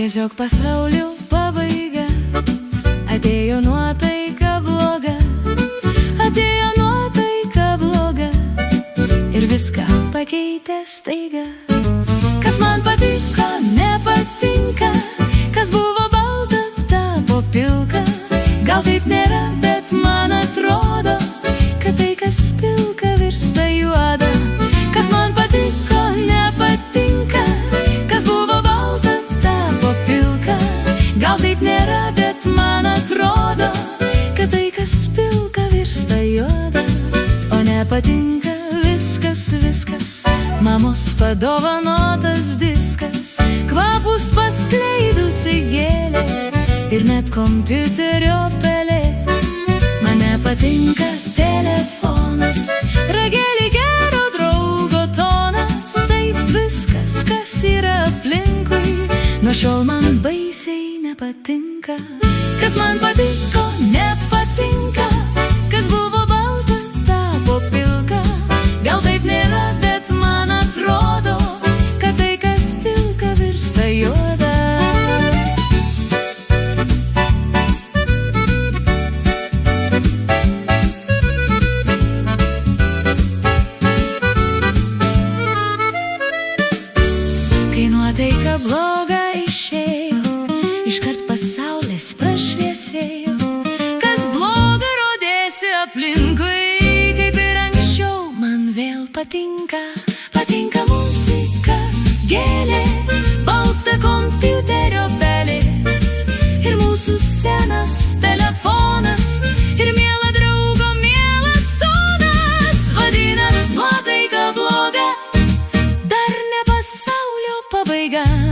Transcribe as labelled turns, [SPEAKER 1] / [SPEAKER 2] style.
[SPEAKER 1] Tiesiog pasaulio pabaiga, atėjo nuotaika bloga, atėjo nuotaika bloga ir viską pakeitė staiga. Kas man patiko, nepatinka, kas buvo balta, tapo pilka. Gal taip nėra, bet man atrodo, kad tai, kas pilka, virsta juoda. Kas man patiko, nepatinka, kas buvo balta, tapo pilka. Gal taip nėra, bet man atrodo, kad tai, kas pilka, virsta juoda. O nepatinka viskas, viskas, mamos padovanotas diskas, kvapus paskleidusi gėlė ir net kompiuterio pelė. Man nepatinka telefonas, ragelį gero draugo tonas. Taip viskas, kas yra aplinkui, nuo šiol man baisiai nepatinka. Kas man patiko, nepatinka, kas buvo balta, tapo pilka. Gal taip nėra, bet man atrodo, kad tai, kas pilka, virsta juoda. Kai nuotaika bloga išėjo, iškart pasaulis prašviesėjo. Kas bloga rodėsi aplinkui, kaip ir anksčiau, man vėl patinka. Patinka muzika, gėlė, balta kompiuterio pelė ir mūsų senas telefonas ir miela draugo mielas tonas. Vadinas, nuotaika bloga, dar ne pasaulio pabaiga.